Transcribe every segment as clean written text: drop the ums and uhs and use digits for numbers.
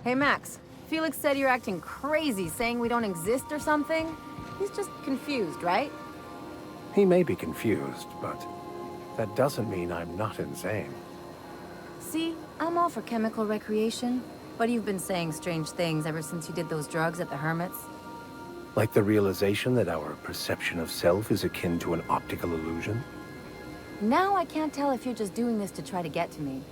Hey, Max. Felix said you're acting crazy, saying we don't exist or something. He's just confused, right? He may be confused, but that doesn't mean I'm not insane. See, I'm all for chemical recreation, but you've been saying strange things ever since you did those drugs at the Hermit's. Like the realization that our perception of self is akin to an optical illusion? Now I can't tell if you're just doing this to try to get to me.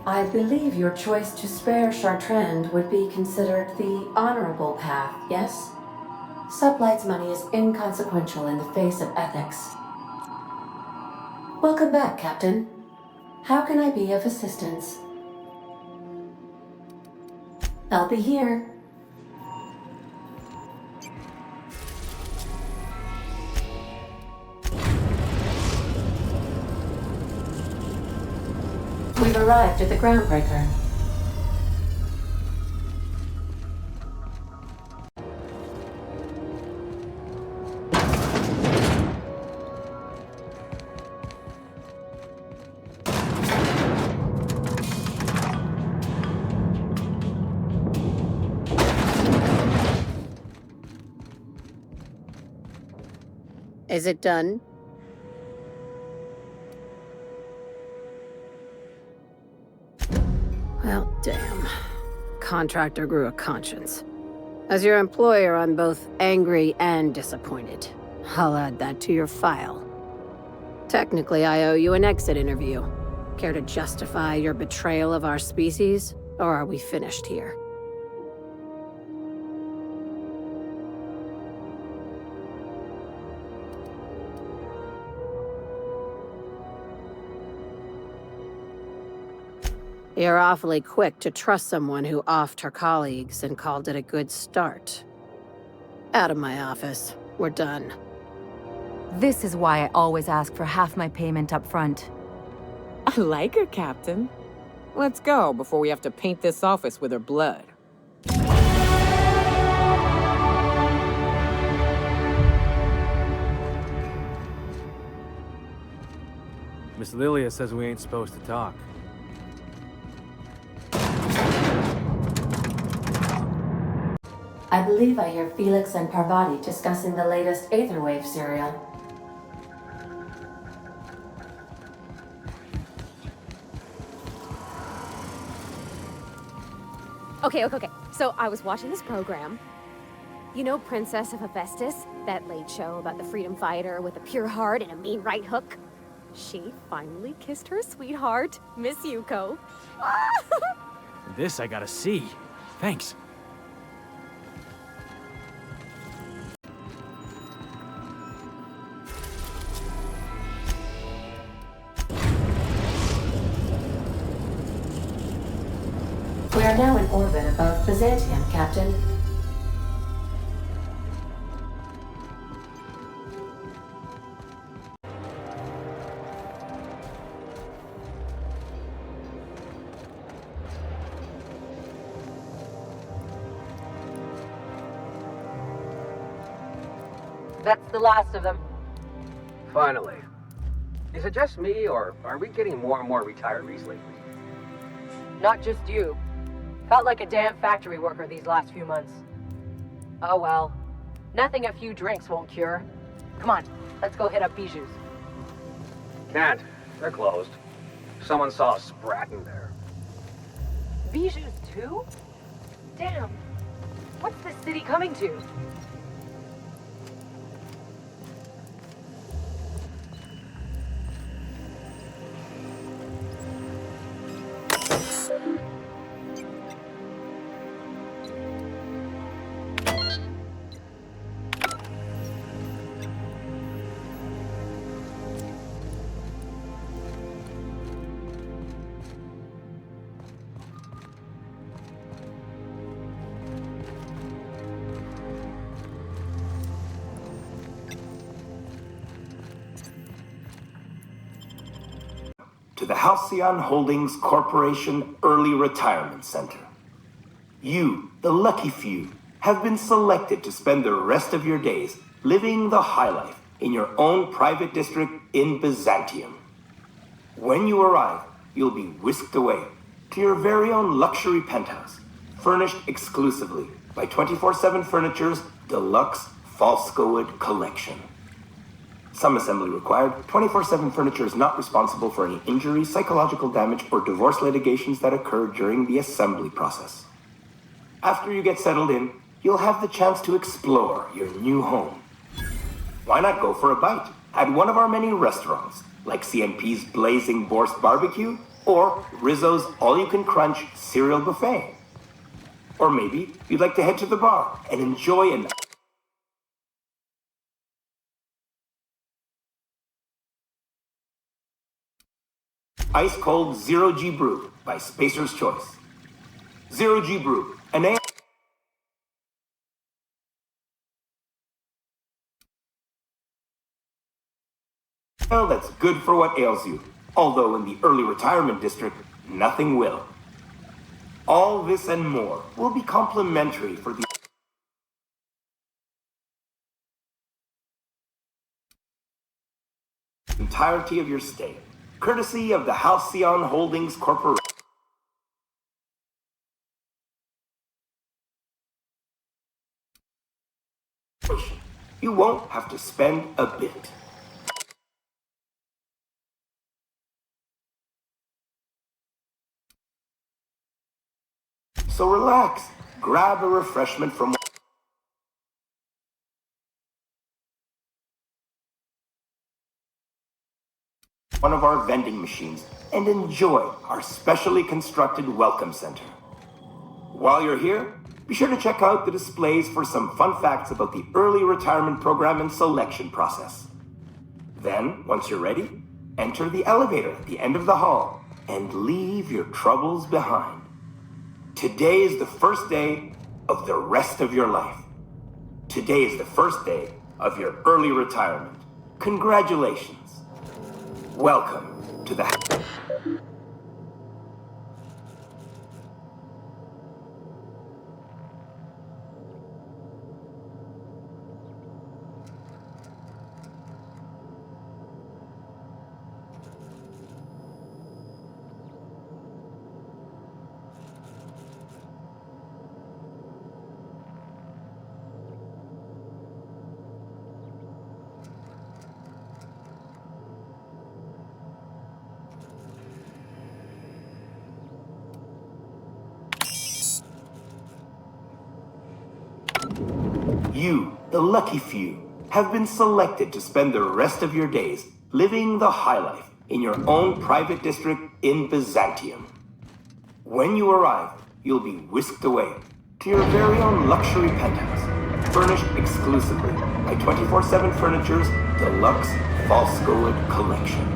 I believe your choice to spare Chartrand would be considered the honorable path, yes? Sublight's money is inconsequential in the face of ethics. Welcome back, Captain. How can I be of assistance? I'll be here. We've arrived at the groundbreaker. Is it done? Well, damn. Contractor grew a conscience. As your employer, I'm both angry and disappointed. I'll add that to your file. Technically, I owe you an exit interview. Care to justify your betrayal of our species, or are we finished here? You're awfully quick to trust someone who offed her colleagues and called it a good start. Out of my office. We're done. This is why I always ask for half my payment up front. I like her, Captain. Let's go before we have to paint this office with her blood. Miss Lilia says we ain't supposed to talk. I believe I hear Felix and Parvati discussing the latest Aetherwave serial. Okay. So I was watching this program. You know Princess of Hephaestus? That late show about the freedom fighter with a pure heart and a mean right hook? She finally kissed her sweetheart, Miss Yuko. This I gotta see. Thanks. We are now in orbit above Byzantium, Captain. That's the last of them. Finally. Is it just me, or are we getting more and more retirees lately? Not just you. Felt like a damn factory worker these last few months. Oh well. Nothing a few drinks won't cure. Come on, let's go hit up Bijou's. Can't. They're closed. Someone saw a sprat in there. Bijou's too? Damn. What's this city coming to? To the Halcyon Holdings Corporation Early Retirement Center. You, the lucky few, have been selected to spend the rest of your days living the high life in your own private district in Byzantium. When you arrive, you'll be whisked away to your very own luxury penthouse, furnished exclusively by 24/7 Furniture's deluxe Falscowood collection. Some assembly required. 24/7 Furniture is not responsible for any injury, psychological damage, or divorce litigations that occur during the assembly process. After you get settled in, you'll have the chance to explore your new home. Why not go for a bite at one of our many restaurants, like CNP's Blazing Borscht Barbecue or Rizzo's All-You-Can-Crunch Cereal Buffet? Or maybe you'd like to head to the bar and enjoy an ice-cold Zero-G Brew by Spacer's Choice. Zero-G Brew, an ale that's good for what ails you, although in the early retirement district, nothing will. All this and more will be complimentary for the entirety of your stay, courtesy of the Halcyon Holdings Corporation. You won't have to spend a bit. So relax, grab a refreshment from one of our vending machines and enjoy our specially constructed welcome center. While you're here, be sure to check out the displays for some fun facts about the early retirement program and selection process. Then, once you're ready, enter the elevator at the end of the hall and leave your troubles behind. Today is the first day of the rest of your life. Today is the first day of your early retirement. Congratulations. Welcome to the... You, the lucky few, have been selected to spend the rest of your days living the high life in your own private district in Byzantium. When you arrive, you'll be whisked away to your very own luxury penthouse, furnished exclusively by 24/7 Furniture's deluxe Falscowood collection.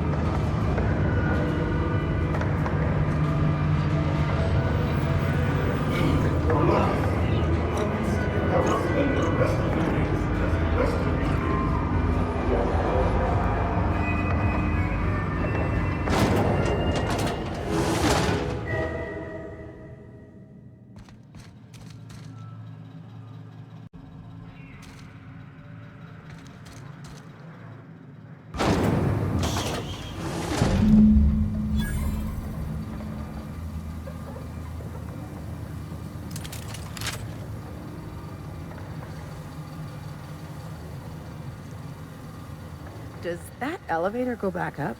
Does that elevator go back up?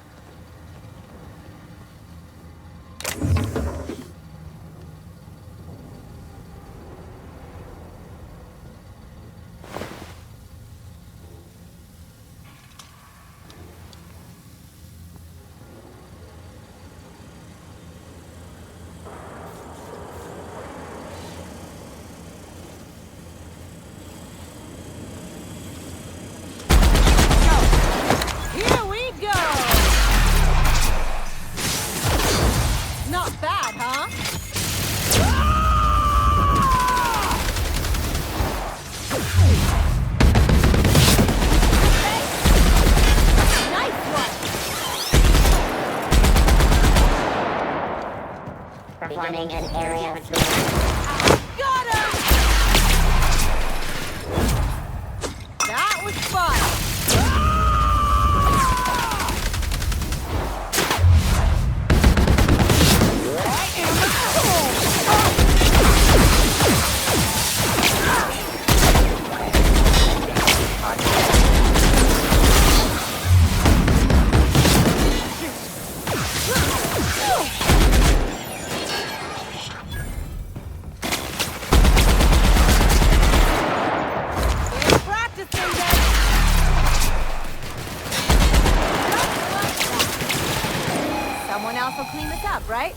Performing an area Got him! That was fun! else will clean this up, right?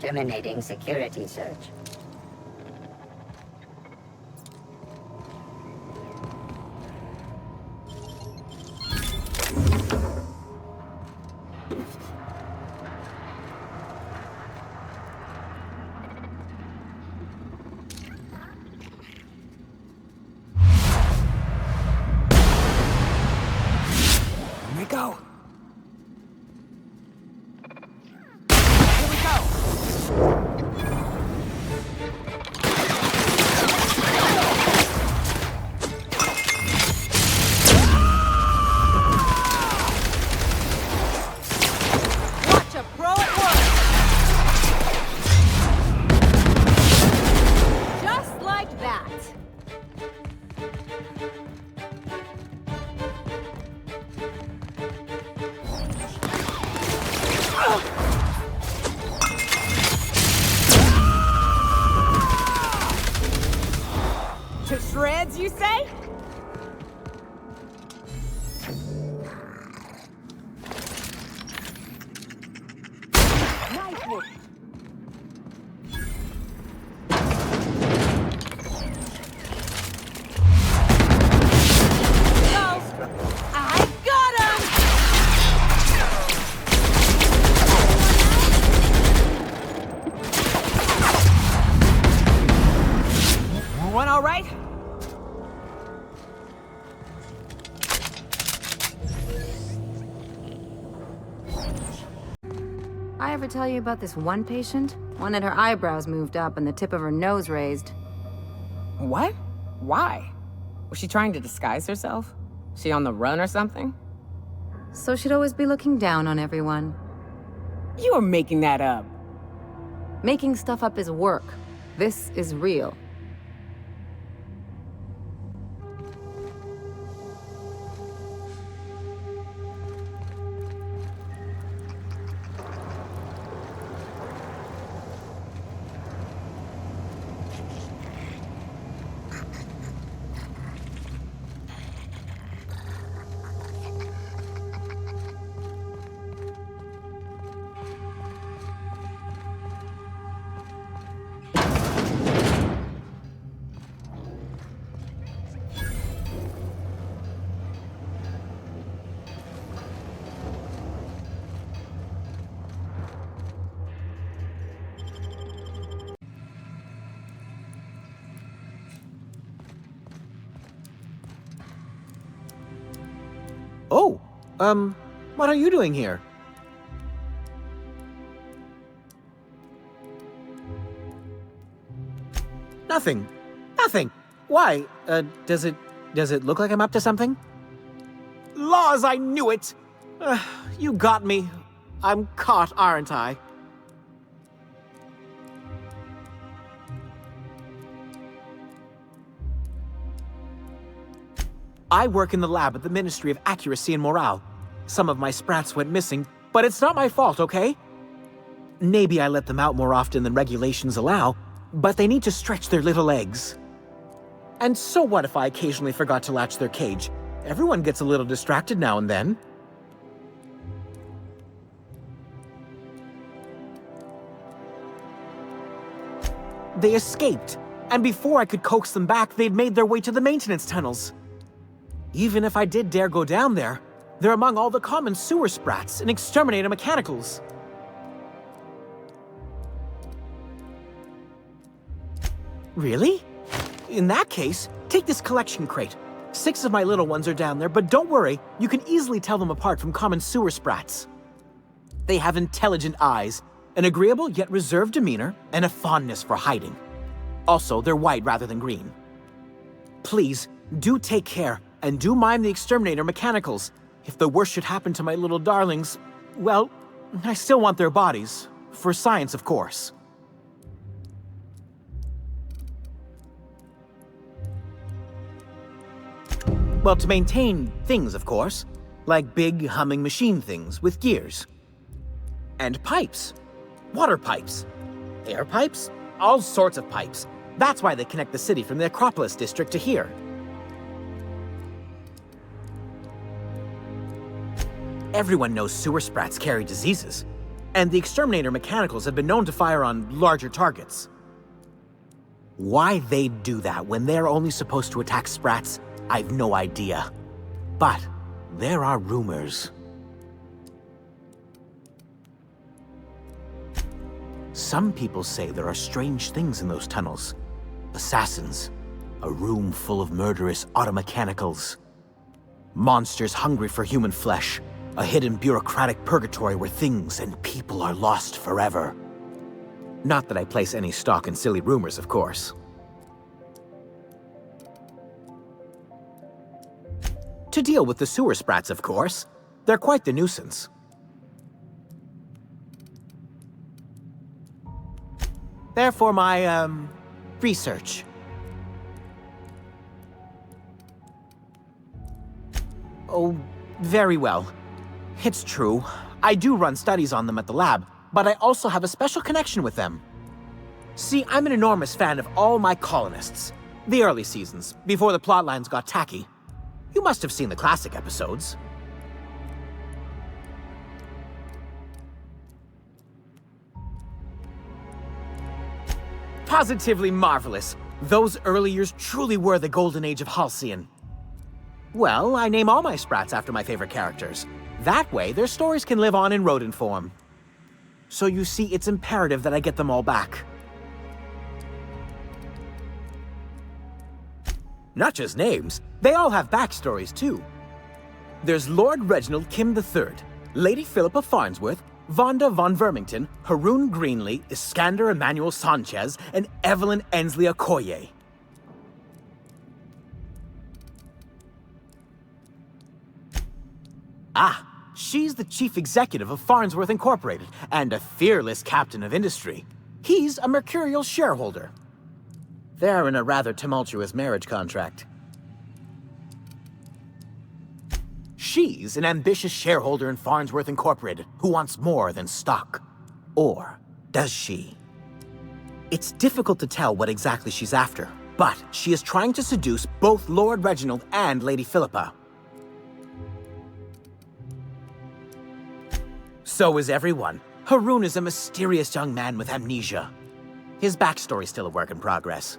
Terminating security search. Here we go. I ever tell you about this one patient? One had her eyebrows moved up and the tip of her nose raised. What? Why? Was she trying to disguise herself? She on the run or something? So she'd always be looking down on everyone. You are making that up. Making stuff up is work. This is real. Oh, what are you doing here? Nothing. Nothing. Why? Does it look like I'm up to something? Laws, I knew it! You got me. I'm caught, aren't I? I work in the lab at the Ministry of Accuracy and Morale. Some of my sprats went missing, but it's not my fault, okay? Maybe I let them out more often than regulations allow, but they need to stretch their little legs. And so what if I occasionally forgot to latch their cage? Everyone gets a little distracted now and then. They escaped, and before I could coax them back, they'd made their way to the maintenance tunnels. Even if I did dare go down there, they're among all the common sewer sprats and exterminator mechanicals. Really? In that case, take this collection crate. 6 of my little ones are down there, but don't worry, you can easily tell them apart from common sewer sprats. They have intelligent eyes, an agreeable yet reserved demeanor, and a fondness for hiding. Also, they're white rather than green. Please, do take care, and do mime the exterminator mechanicals. If the worst should happen to my little darlings, well, I still want their bodies. For science, of course. Well, to maintain things, of course. Like big, humming machine things with gears. And pipes. Water pipes. Air pipes. All sorts of pipes. That's why they connect the city from the Acropolis district to here. Everyone knows sewer sprats carry diseases, and the exterminator mechanicals have been known to fire on larger targets. Why they'd do that when they're only supposed to attack sprats, I've no idea. But there are rumors. Some people say there are strange things in those tunnels. Assassins, a room full of murderous automechanicals, monsters hungry for human flesh, a hidden bureaucratic purgatory where things and people are lost forever. Not that I place any stock in silly rumors, of course. To deal with the sewer sprats, of course. They're quite the nuisance. Therefore, my, research. Oh, very well. It's true. I do run studies on them at the lab, but I also have a special connection with them. See, I'm an enormous fan of all my colonists. The early seasons, before the plotlines got tacky. You must have seen the classic episodes. Positively marvelous. Those early years truly were the golden age of Halcyon. Well, I name all my sprats after my favorite characters. That way, their stories can live on in rodent form. So you see, it's imperative that I get them all back. Not just names, they all have backstories too. There's Lord Reginald Kim III, Lady Philippa Farnsworth, Vonda von Vermington, Haroon Greenlee, Iskander Emmanuel Sanchez, and Evelyn Ensley Okoye. Ah, she's the chief executive of Farnsworth Incorporated and a fearless captain of industry. He's a mercurial shareholder. They're in a rather tumultuous marriage contract. She's an ambitious shareholder in Farnsworth Incorporated who wants more than stock. Or does she? It's difficult to tell what exactly she's after, but she is trying to seduce both Lord Reginald and Lady Philippa. So is everyone. Haroon is a mysterious young man with amnesia. His backstory's still a work in progress.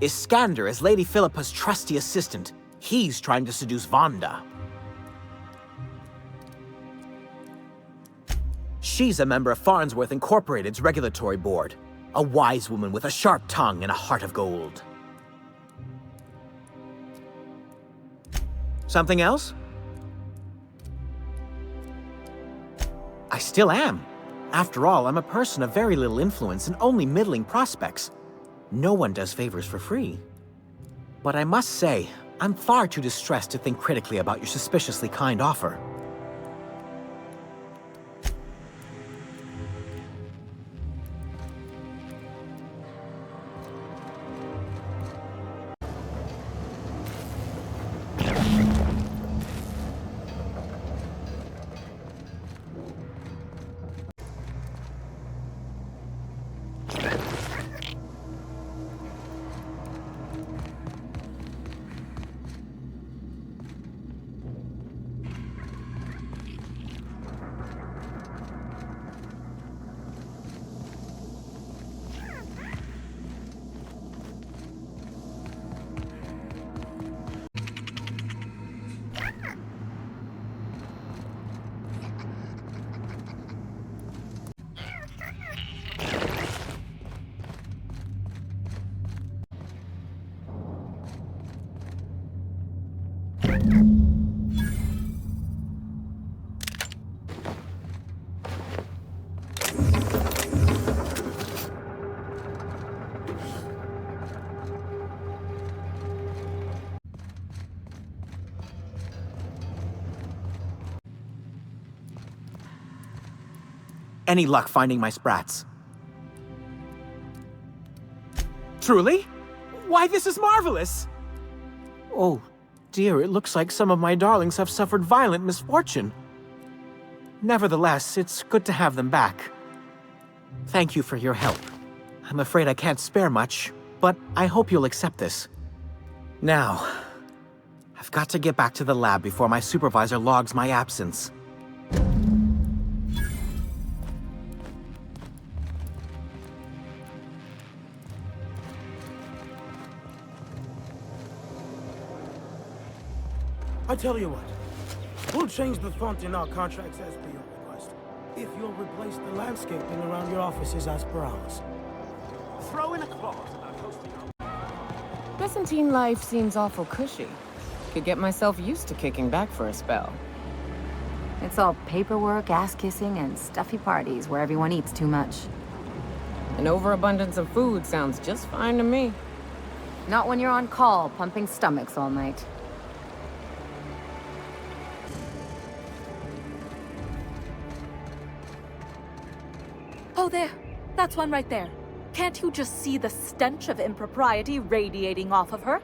Iskander is Lady Philippa's trusty assistant. He's trying to seduce Vonda. She's a member of Farnsworth Incorporated's regulatory board. A wise woman with a sharp tongue and a heart of gold. Something else? I still am. After all, I'm a person of very little influence and only middling prospects. No one does favors for free. But I must say, I'm far too distressed to think critically about your suspiciously kind offer. Any luck finding my sprats? Truly? Why, this is marvelous! Oh, dear, it looks like some of my darlings have suffered violent misfortune. Nevertheless, it's good to have them back. Thank you for your help. I'm afraid I can't spare much, but I hope you'll accept this. Now, I've got to get back to the lab before my supervisor logs my absence. I tell you what, we'll change the font in our contracts as per your request, if you'll replace the landscaping around your offices as per ours. Throw in a clause about hosting our... Byzantine life seems awful cushy. Could get myself used to kicking back for a spell. It's all paperwork, ass-kissing, and stuffy parties where everyone eats too much. An overabundance of food sounds just fine to me. Not when you're on call, pumping stomachs all night. Oh, there. That's one right there. Can't you just see the stench of impropriety radiating off of her?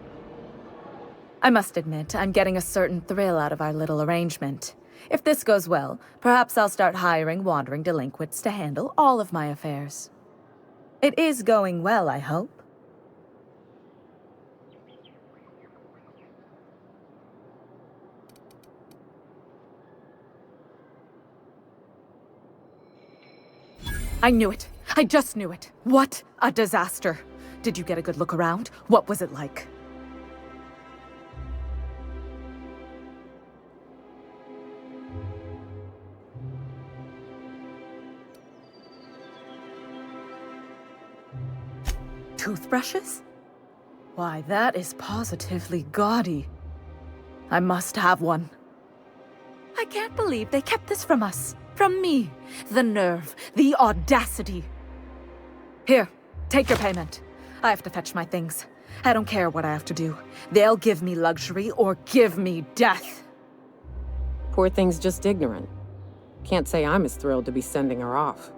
I must admit, I'm getting a certain thrill out of our little arrangement. If this goes well, perhaps I'll start hiring wandering delinquents to handle all of my affairs. It is going well, I hope. I knew it. I just knew it. What a disaster. Did you get a good look around? What was it like? Toothbrushes? Why, that is positively gaudy. I must have one. I can't believe they kept this from us. From me. The nerve, the audacity. Here, take your payment. I have to fetch my things. I don't care what I have to do. They'll give me luxury or give me death. Poor thing's just ignorant. Can't say I'm as thrilled to be sending her off.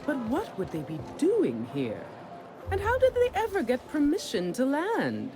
But what would they be doing here? And how did they ever get permission to land?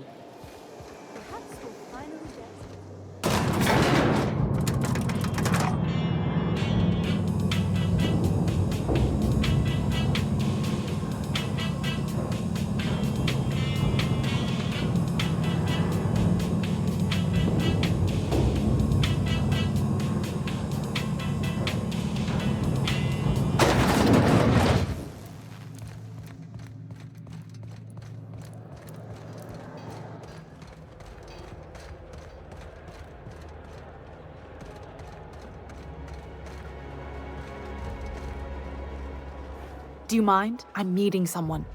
Do you mind? I'm meeting someone.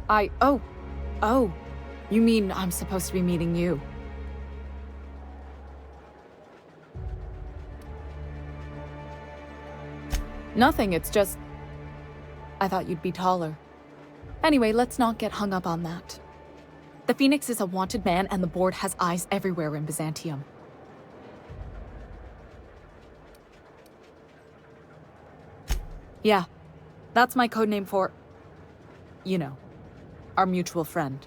Oh. You mean I'm supposed to be meeting you? Nothing, it's just... I thought you'd be taller. Anyway, let's not get hung up on that. The Phoenix is a wanted man, and the board has eyes everywhere in Byzantium. Yeah, that's my codename for... you know, our mutual friend.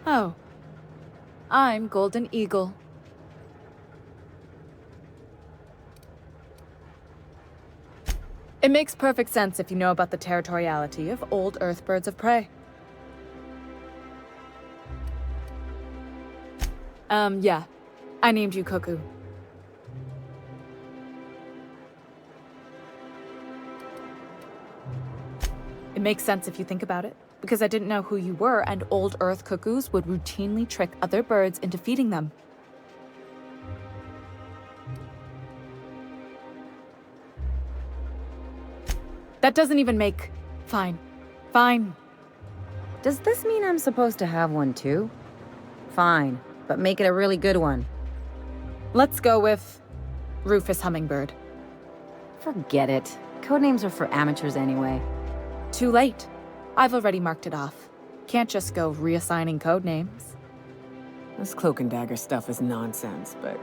Oh. I'm Golden Eagle. It makes perfect sense if you know about the territoriality of old Earth birds of prey. Yeah. I named you Cuckoo. It makes sense if you think about it, because I didn't know who you were, and old Earth cuckoos would routinely trick other birds into feeding them. That doesn't even make... Fine. Fine. Does this mean I'm supposed to have one too? Fine, but make it a really good one. Let's go with... Rufus Hummingbird. Forget it. Codenames are for amateurs anyway. Too late. I've already marked it off. Can't just go reassigning codenames. This cloak and dagger stuff is nonsense, but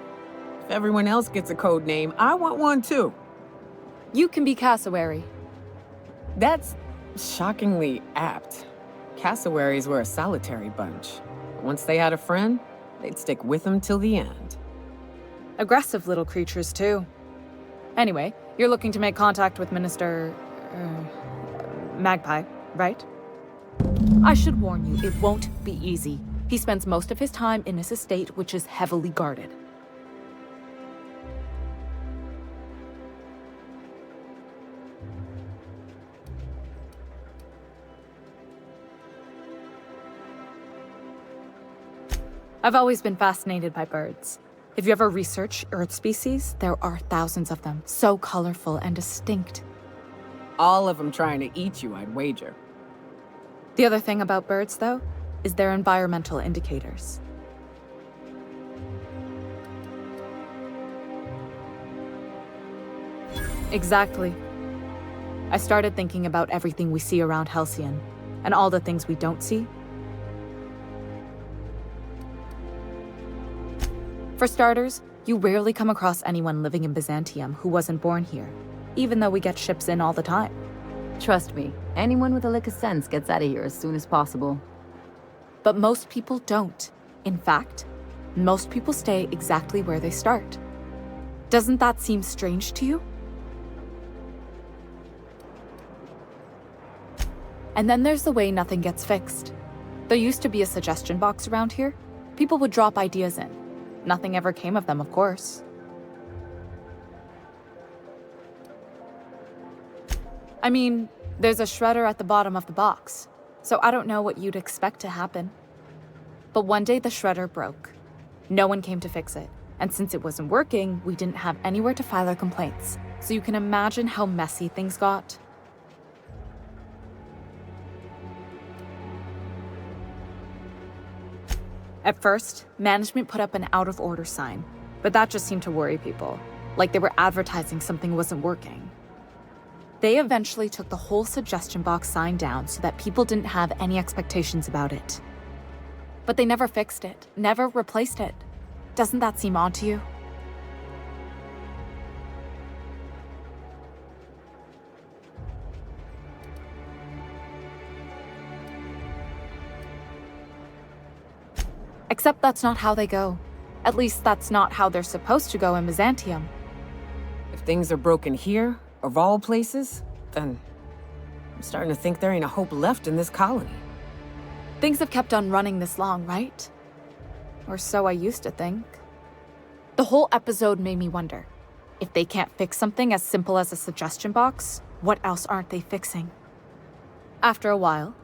if everyone else gets a code name, I want one too. You can be Cassowary. That's shockingly apt. Cassowaries were a solitary bunch. Once they had a friend, they'd stick with them till the end. Aggressive little creatures, too. Anyway, you're looking to make contact with Minister... Magpie, right? I should warn you, it won't be easy. He spends most of his time in his estate, which is heavily guarded. I've always been fascinated by birds. If you ever research Earth species, there are thousands of them, so colorful and distinct. All of them trying to eat you, I'd wager. The other thing about birds, though, is their environmental indicators. Exactly. I started thinking about everything we see around Halcyon, and all the things we don't see. For starters, you rarely come across anyone living in Byzantium who wasn't born here, even though we get ships in all the time. Trust me, anyone with a lick of sense gets out of here as soon as possible. But most people don't. In fact, most people stay exactly where they start. Doesn't that seem strange to you? And then there's the way nothing gets fixed. There used to be a suggestion box around here. People would drop ideas in. Nothing ever came of them, of course. I mean, There's a shredder at the bottom of the box, so I don't know what you'd expect to happen. But one day the shredder broke. No one came to fix it, and since it wasn't working, we didn't have anywhere to file our complaints. So you can imagine how messy things got. At first, management put up an out-of-order sign, but that just seemed to worry people, like they were advertising something wasn't working. They eventually took the whole suggestion box sign down so that people didn't have any expectations about it. But they never fixed it, never replaced it. Doesn't that seem odd to you? Except that's not how they go. At least that's not how they're supposed to go in Byzantium. If things are broken here, of all places, then I'm starting to think there ain't a hope left in this colony. Things have kept on running this long, right? Or so I used to think. The whole episode made me wonder, if they can't fix something as simple as a suggestion box, what else aren't they fixing? After a while,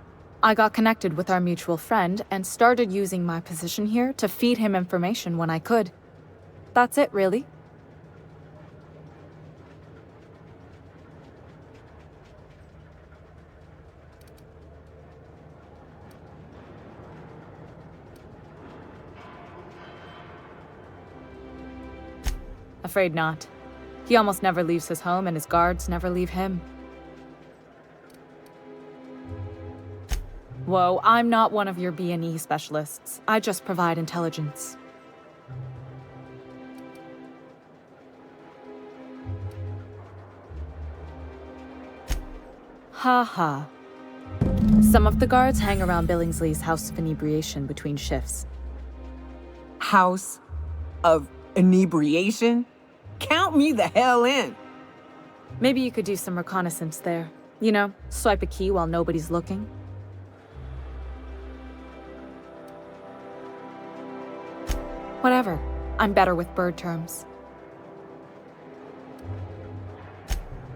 I got connected with our mutual friend and started using my position here to feed him information when I could. That's it, really. Afraid not. He almost never leaves his home and his guards never leave him. Whoa, I'm not one of your B&E specialists. I just provide intelligence. Ha ha. Some of the guards hang around Billingsley's House of Inebriation between shifts. House of Inebriation? Count me the hell in! Maybe you could do some reconnaissance there. You know, swipe a key while nobody's looking. Whatever. I'm better with bird terms.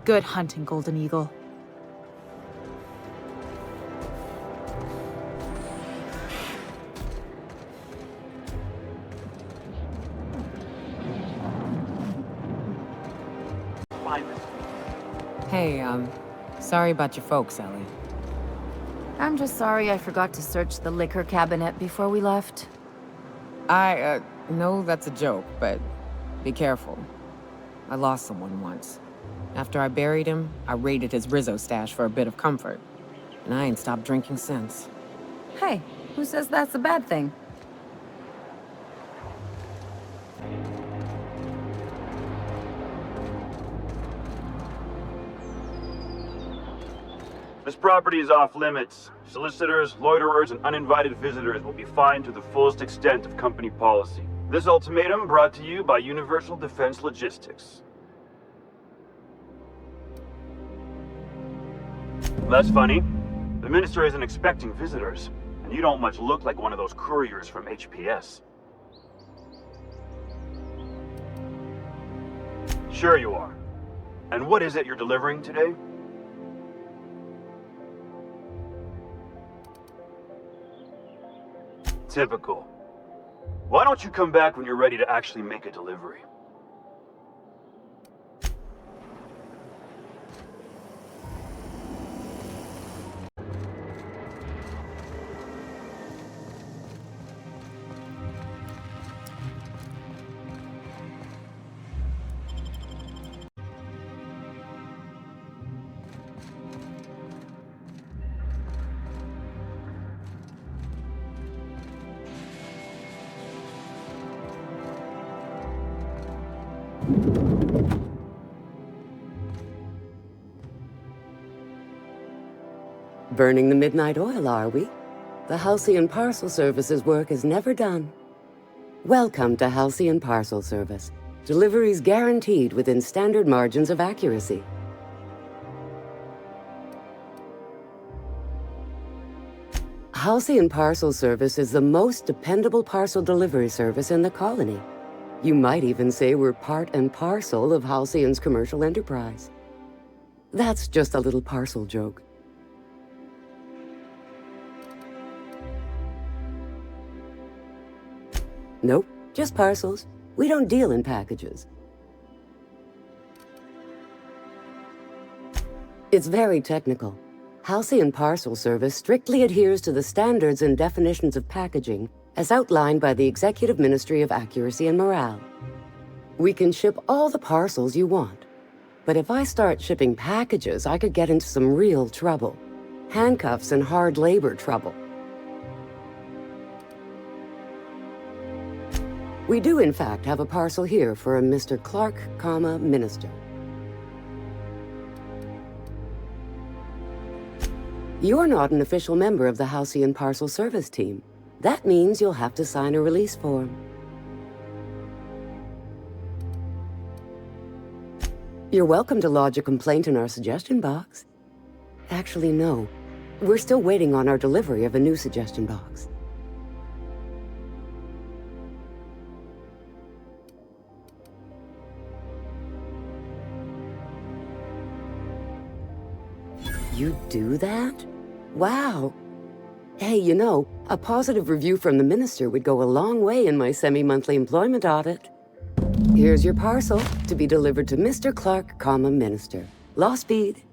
Good hunting, Golden Eagle. Hey, sorry about your folks, Ellie. I'm just sorry I forgot to search the liquor cabinet before we left. I know that's a joke, but be careful. I lost someone once. After I buried him, I raided his Rizzo stash for a bit of comfort. And I ain't stopped drinking since. Hey, who says that's a bad thing? This property is off limits. Solicitors, loiterers, and uninvited visitors will be fined to the fullest extent of company policy. This ultimatum brought to you by Universal Defense Logistics. That's funny. The Minister isn't expecting visitors, and you don't much look like one of those couriers from HPS. Sure you are. And what is it you're delivering today? Typical. Why don't you come back when you're ready to actually make a delivery? Burning the midnight oil, are we? The Halcyon Parcel Service's work is never done. Welcome to Halcyon Parcel Service. Deliveries guaranteed within standard margins of accuracy. Halcyon Parcel Service is the most dependable parcel delivery service in the colony. You might even say we're part and parcel of Halcyon's commercial enterprise. That's just a little parcel joke. Nope, just parcels. We don't deal in packages. It's very technical. Halcyon Parcel Service strictly adheres to the standards and definitions of packaging as outlined by the Executive Ministry of Accuracy and Morale. We can ship all the parcels you want. But if I start shipping packages, I could get into some real trouble. Handcuffs and hard labor trouble. We do, in fact, have a parcel here for a Mr. Clark, Minister. You're not an official member of the Halcyon Parcel Service team. That means you'll have to sign a release form. You're welcome to lodge a complaint in our suggestion box. Actually, no. We're still waiting on our delivery of a new suggestion box. You do that? Wow. Hey, you know, a positive review from the minister would go a long way in my semi-monthly employment audit. Here's your parcel to be delivered to Mr. Clark, Minister. Law speed.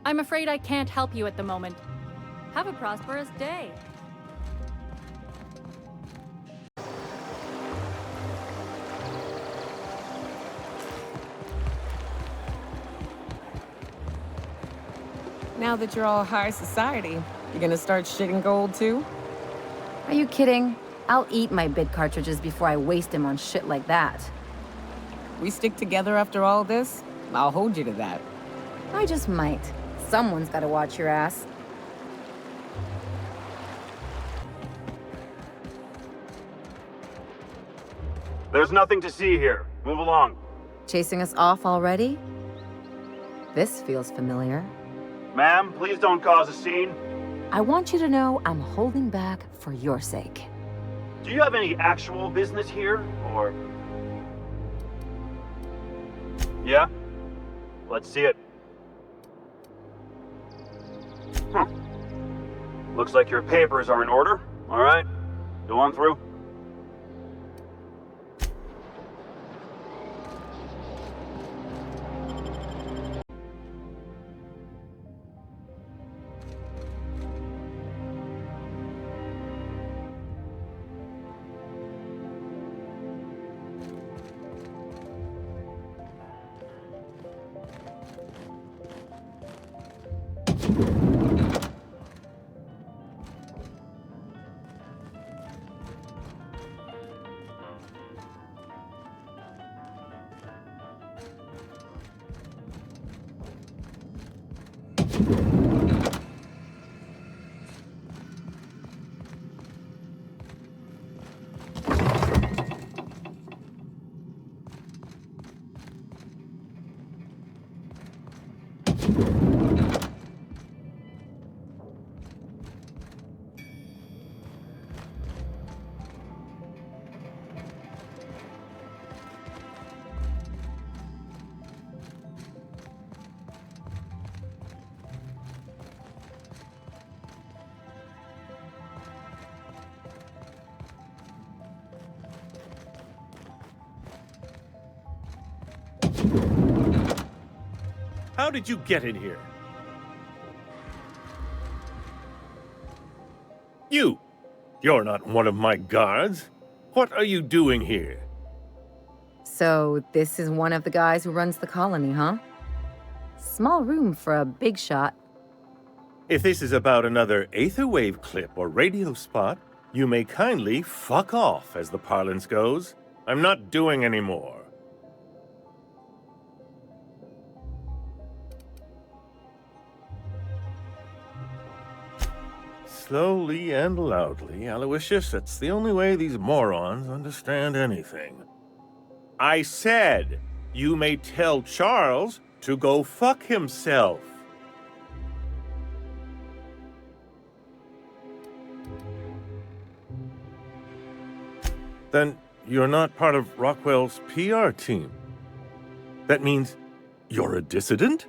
I'm afraid I can't help you at the moment. Have a prosperous day. Now that you're all high society, you gonna start shitting gold too? Are you kidding? I'll eat my bid cartridges before I waste them on shit like that. We stick together after all this? I'll hold you to that. I just might. Someone's gotta watch your ass. There's nothing to see here. Move along. Chasing us off already? This feels familiar. Ma'am, please don't cause a scene. I want you to know I'm holding back for your sake. Do you have any actual business here, or...? Yeah? Let's see it. Looks like your papers are in order. All right, go on through. How did you get in here? You're not one of my guards. What are you doing here? So, this is one of the guys who runs the colony, huh? Small room for a big shot. If this is about another Aetherwave clip or radio spot, you may kindly fuck off, as the parlance goes. I'm not doing any more. slowly and loudly, Aloysius. That's the only way these morons understand anything. I said, you may tell Charles to go fuck himself. Then you're not part of Rockwell's PR team. That means you're a dissident?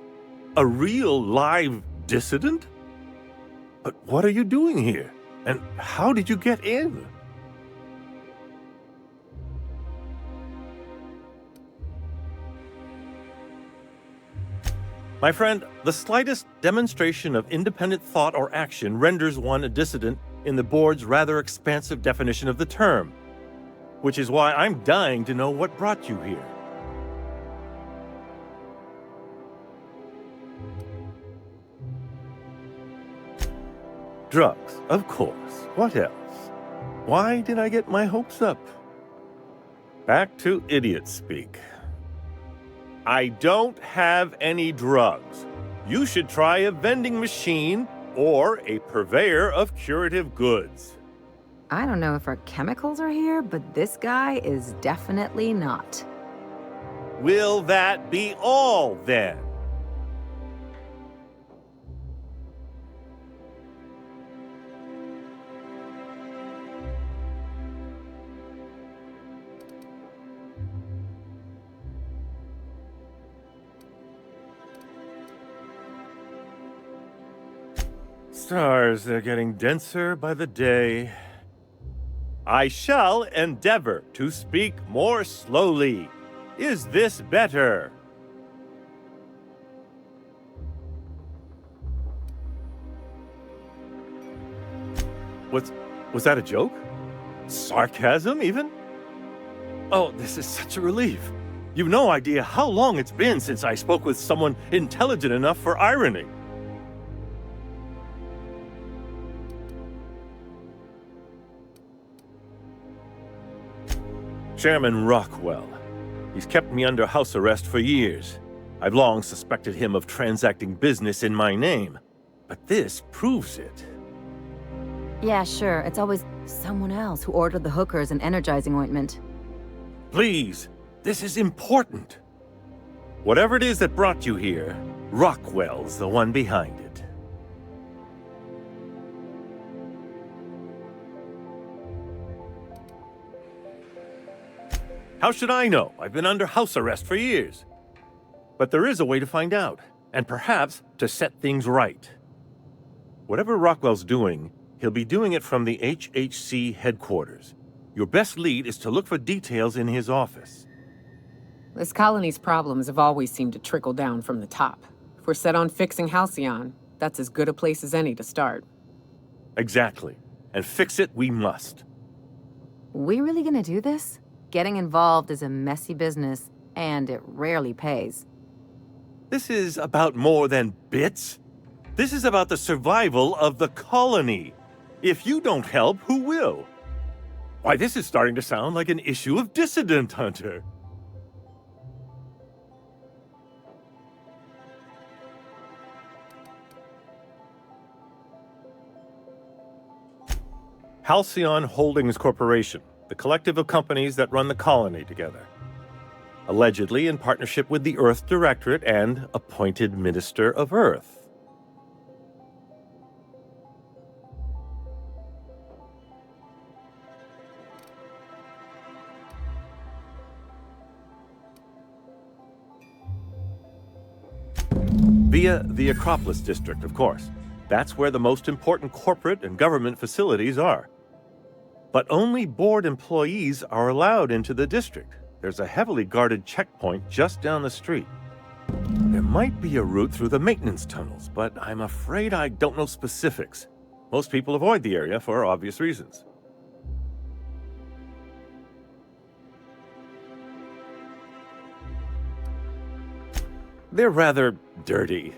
A real live dissident? But what are you doing here? And how did you get in? My friend, the slightest demonstration of independent thought or action renders one a dissident in the board's rather expansive definition of the term. Which is why I'm dying to know what brought you here. Drugs, of course. What else? Why did I get my hopes up? Back to idiot speak. I don't have any drugs. You should try a vending machine or a purveyor of curative goods. I don't know if our chemicals are here, but this guy is definitely not. Will that be all, then? Stars, they're getting denser by the day. I shall endeavor to speak more slowly. Is this better? Was that a joke? Sarcasm, even? Oh, this is such a relief. You've no idea how long it's been since I spoke with someone intelligent enough for irony. Chairman Rockwell. He's kept me under house arrest for years. I've long suspected him of transacting business in my name, but this proves it. Yeah, sure. It's always someone else who ordered the hookers and energizing ointment. Please, this is important. Whatever it is that brought you here, Rockwell's the one behind it. How should I know? I've been under house arrest for years. But there is a way to find out, and perhaps to set things right. Whatever Rockwell's doing, he'll be doing it from the HHC headquarters. Your best lead is to look for details in his office. This colony's problems have always seemed to trickle down from the top. If we're set on fixing Halcyon, that's as good a place as any to start. Exactly. And fix it we must. We really gonna do this? Getting involved is a messy business, and it rarely pays. This is about more than bits. This is about the survival of the colony. If you don't help, who will? Why, this is starting to sound like an issue of Dissident Hunter. Halcyon Holdings Corporation, the collective of companies that run the colony together. Allegedly in partnership with the Earth Directorate and appointed Minister of Earth. Via the Acropolis District, of course. That's where the most important corporate and government facilities are. But only board employees are allowed into the district. There's a heavily guarded checkpoint just down the street. There might be a route through the maintenance tunnels, but I'm afraid I don't know specifics. Most people avoid the area for obvious reasons. They're rather dirty.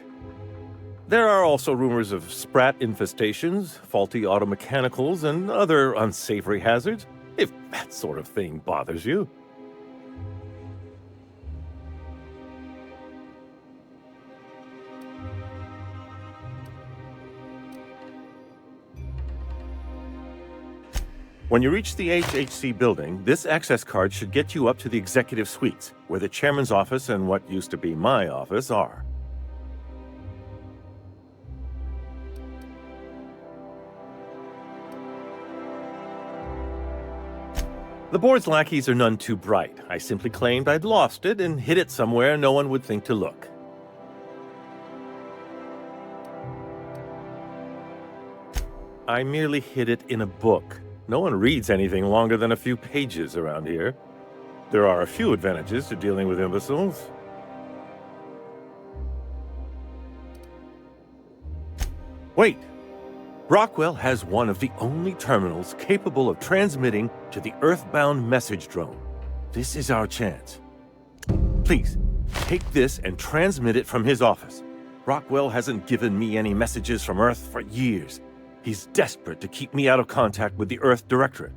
There are also rumors of sprat infestations, faulty automechanicals, and other unsavory hazards, if that sort of thing bothers you. When you reach the HHC building, this access card should get you up to the executive suites, where the chairman's office and what used to be my office are. The board's lackeys are none too bright. I simply claimed I'd lost it and hid it somewhere no one would think to look. I merely hid it in a book. No one reads anything longer than a few pages around here. There are a few advantages to dealing with imbeciles. Wait! Rockwell has one of the only terminals capable of transmitting to the Earthbound message drone. This is our chance. Please, take this and transmit it from his office. Rockwell hasn't given me any messages from Earth for years. He's desperate to keep me out of contact with the Earth Directorate.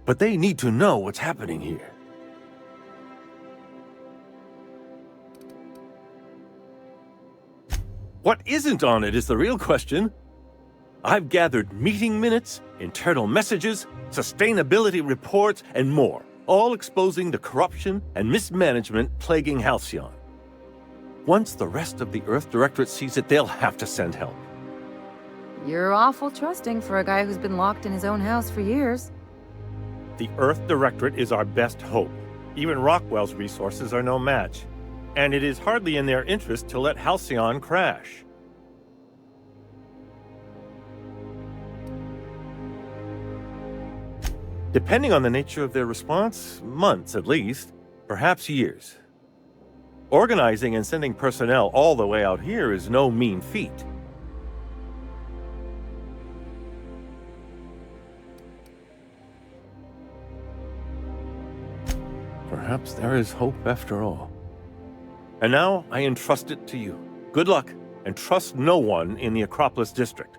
But they need to know what's happening here. What isn't on it is the real question. I've gathered meeting minutes, internal messages, sustainability reports, and more, all exposing the corruption and mismanagement plaguing Halcyon. Once the rest of the Earth Directorate sees it, they'll have to send help. You're awful trusting for a guy who's been locked in his own house for years. The Earth Directorate is our best hope. Even Rockwell's resources are no match. And it is hardly in their interest to let Halcyon crash. Depending on the nature of their response, months at least, perhaps years. Organizing and sending personnel all the way out here is no mean feat. Perhaps there is hope after all. And now I entrust it to you. Good luck, and trust no one in the Acropolis District.